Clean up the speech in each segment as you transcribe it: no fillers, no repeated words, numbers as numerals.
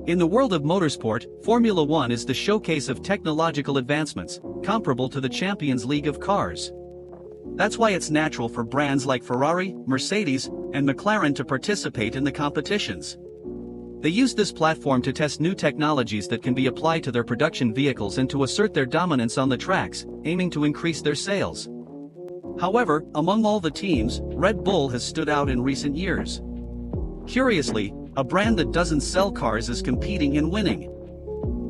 In the world of motorsport, Formula One is the showcase of technological advancements, comparable to the Champions League of cars. That's why it's natural for brands like Ferrari, Mercedes, and McLaren to participate in the competitions. They use this platform to test new technologies that can be applied to their production vehicles and to assert their dominance on the tracks, aiming to increase their sales. However, among all the teams, Red Bull has stood out in recent years. Curiously, a brand that doesn't sell cars is competing and winning.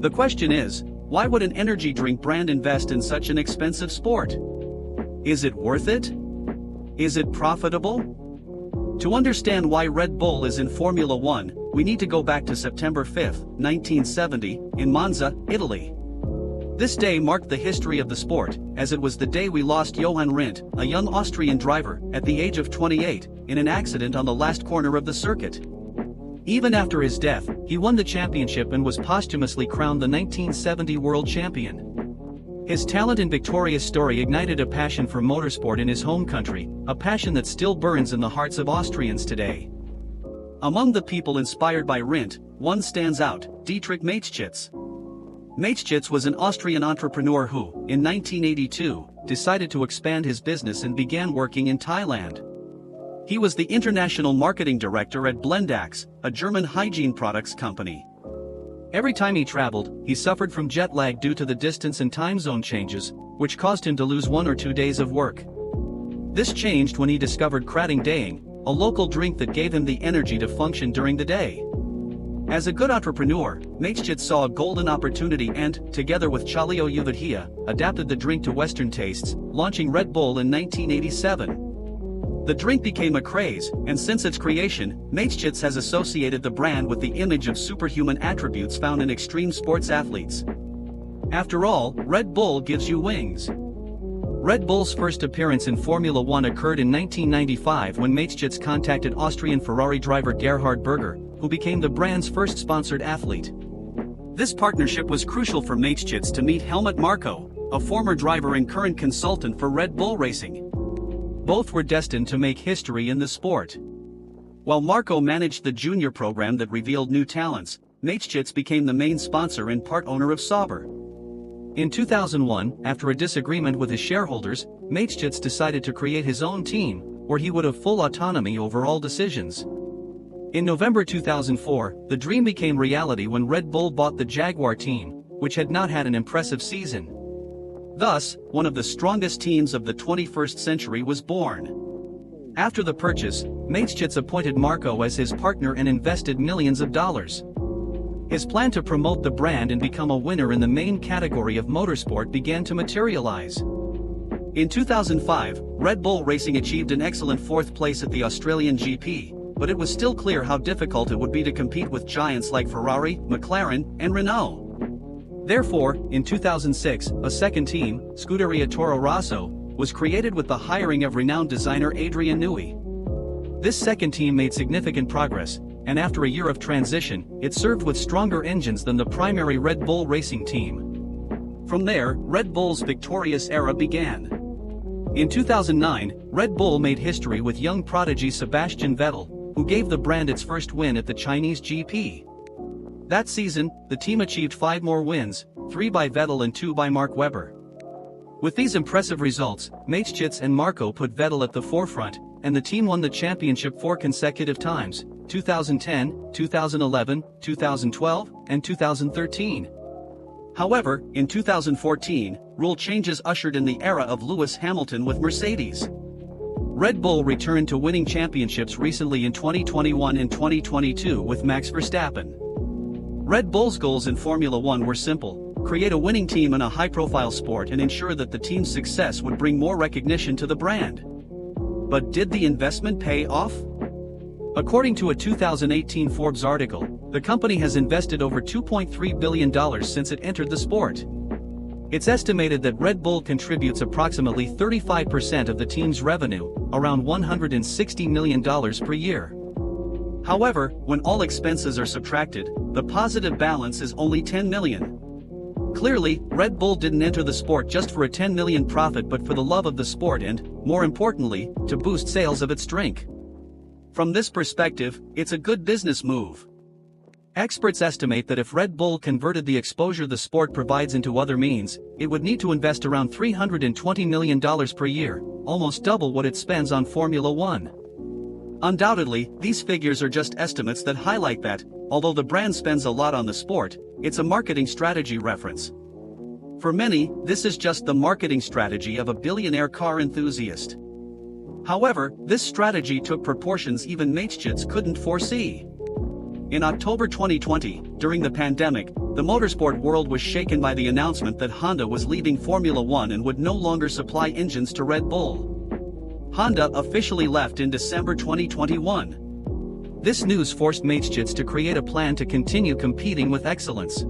The question is, why would an energy drink brand invest in such an expensive sport? Is it worth it? Is it profitable? To understand why Red Bull is in Formula One, we need to go back to September 5, 1970, in Monza, Italy. This day marked the history of the sport, as it was the day we lost Johann Rindt, a young Austrian driver, at the age of 28, in an accident on the last corner of the circuit. Even after his death, he won the championship and was posthumously crowned the 1970 world champion. His talent and victorious story ignited a passion for motorsport in his home country, a passion that still burns in the hearts of Austrians today. Among the people inspired by Rindt, one stands out: Dietrich Mateschitz. Mateschitz was an Austrian entrepreneur who, in 1982, decided to expand his business and began working in Thailand. He was the international marketing director at Blendax, a German hygiene products company. Every time he traveled, he suffered from jet lag due to the distance and time zone changes, which caused him to lose 1 or 2 days of work. This changed when he discovered Krating Daying, a local drink that gave him the energy to function during the day. As a good entrepreneur, Mateschitz saw a golden opportunity and, together with Chalio Uvadhia, adapted the drink to Western tastes, launching Red Bull in 1987. The drink became a craze, and since its creation, Mateschitz has associated the brand with the image of superhuman attributes found in extreme sports athletes. After all, Red Bull gives you wings. Red Bull's first appearance in Formula One occurred in 1995 when Mateschitz contacted Austrian Ferrari driver Gerhard Berger, who became the brand's first sponsored athlete. This partnership was crucial for Mateschitz to meet Helmut Marko, a former driver and current consultant for Red Bull Racing. Both were destined to make history in the sport. While Marko managed the junior program that revealed new talents, Mateschitz became the main sponsor and part owner of Sauber. In 2001, after a disagreement with his shareholders, Mateschitz decided to create his own team, where he would have full autonomy over all decisions. In November 2004, the dream became reality when Red Bull bought the Jaguar team, which had not had an impressive season. Thus, one of the strongest teams of the 21st century was born. After the purchase, Mateschitz appointed Marko as his partner and invested millions of dollars. His plan to promote the brand and become a winner in the main category of motorsport began to materialize. In 2005, Red Bull Racing achieved an excellent 4th place at the Australian GP, but it was still clear how difficult it would be to compete with giants like Ferrari, McLaren, and Renault. Therefore, in 2006, a second team, Scuderia Toro Rosso, was created with the hiring of renowned designer Adrian Newey. This second team made significant progress, and after a year of transition, it served with stronger engines than the primary Red Bull Racing team. From there, Red Bull's victorious era began. In 2009, Red Bull made history with young prodigy Sebastian Vettel, who gave the brand its first win at the Chinese GP. That season, the team achieved 5 more wins, 3 by Vettel and 2 by Mark Webber. With these impressive results, Mateschitz and Marko put Vettel at the forefront, and the team won the championship 4 consecutive times: 2010, 2011, 2012, and 2013. However, in 2014, rule changes ushered in the era of Lewis Hamilton with Mercedes. Red Bull returned to winning championships recently in 2021 and 2022 with Max Verstappen. Red Bull's goals in Formula One were simple: create a winning team in a high-profile sport and ensure that the team's success would bring more recognition to the brand. But did the investment pay off? According to a 2018 Forbes article, the company has invested over $2.3 billion since it entered the sport. It's estimated that Red Bull contributes approximately 35% of the team's revenue, around $160 million per year. However, when all expenses are subtracted, the positive balance is only $10 million. Clearly, Red Bull didn't enter the sport just for a $10 million profit but for the love of the sport and, more importantly, to boost sales of its drink. From this perspective, it's a good business move. Experts estimate that if Red Bull converted the exposure the sport provides into other means, it would need to invest around $320 million per year, almost double what it spends on Formula One. Undoubtedly, these figures are just estimates that highlight that, although the brand spends a lot on the sport, it's a marketing strategy reference. For many, this is just the marketing strategy of a billionaire car enthusiast. However, this strategy took proportions even Mateschitz couldn't foresee. In October 2020, during the pandemic, the motorsport world was shaken by the announcement that Honda was leaving Formula One and would no longer supply engines to Red Bull. Honda officially left in December 2021. This news forced Mateschitz to create a plan to continue competing with excellence.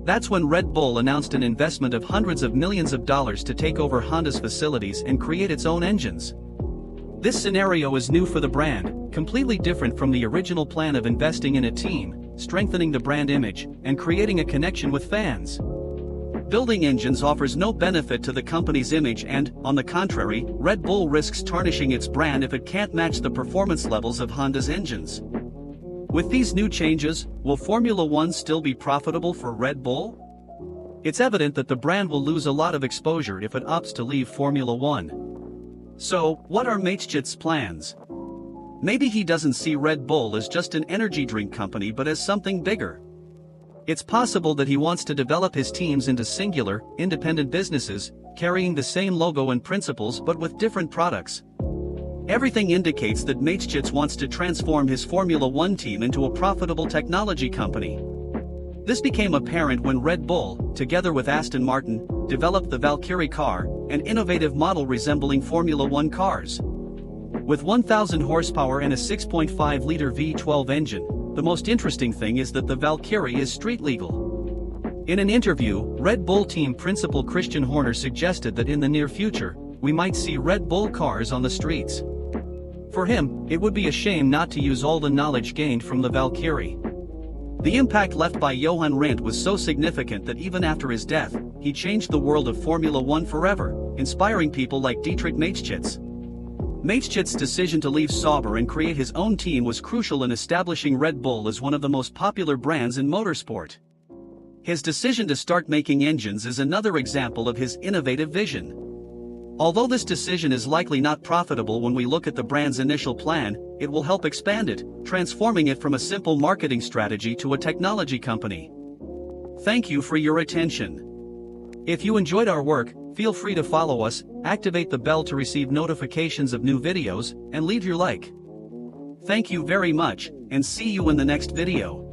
That's when Red Bull announced an investment of hundreds of millions of dollars to take over Honda's facilities and create its own engines. This scenario is new for the brand, completely different from the original plan of investing in a team, strengthening the brand image, and creating a connection with fans. Building engines offers no benefit to the company's image and, on the contrary, Red Bull risks tarnishing its brand if it can't match the performance levels of Honda's engines. With these new changes, will Formula One still be profitable for Red Bull? It's evident that the brand will lose a lot of exposure if it opts to leave Formula One. So, what are Mateschitz's plans? Maybe he doesn't see Red Bull as just an energy drink company but as something bigger. It's possible that he wants to develop his teams into singular, independent businesses, carrying the same logo and principles but with different products. Everything indicates that Mateschitz wants to transform his Formula One team into a profitable technology company. This became apparent when Red Bull, together with Aston Martin, developed the Valkyrie car, an innovative model resembling Formula One cars. With 1,000 horsepower and a 6.5-liter V12 engine, the most interesting thing is that the Valkyrie is street legal. In an interview, Red Bull team principal Christian Horner suggested that in the near future, we might see Red Bull cars on the streets. For him, it would be a shame not to use all the knowledge gained from the Valkyrie. The impact left by Johan Rindt was so significant that even after his death, he changed the world of Formula One forever, inspiring people like Dietrich Mateschitz. Mateschitz's decision to leave Sauber and create his own team was crucial in establishing Red Bull as one of the most popular brands in motorsport. His decision to start making engines is another example of his innovative vision. Although this decision is likely not profitable when we look at the brand's initial plan, it will help expand it, transforming it from a simple marketing strategy to a technology company. Thank you for your attention. If you enjoyed our work, feel free to follow us, activate the bell to receive notifications of new videos, and leave your like. Thank you very much, and see you in the next video.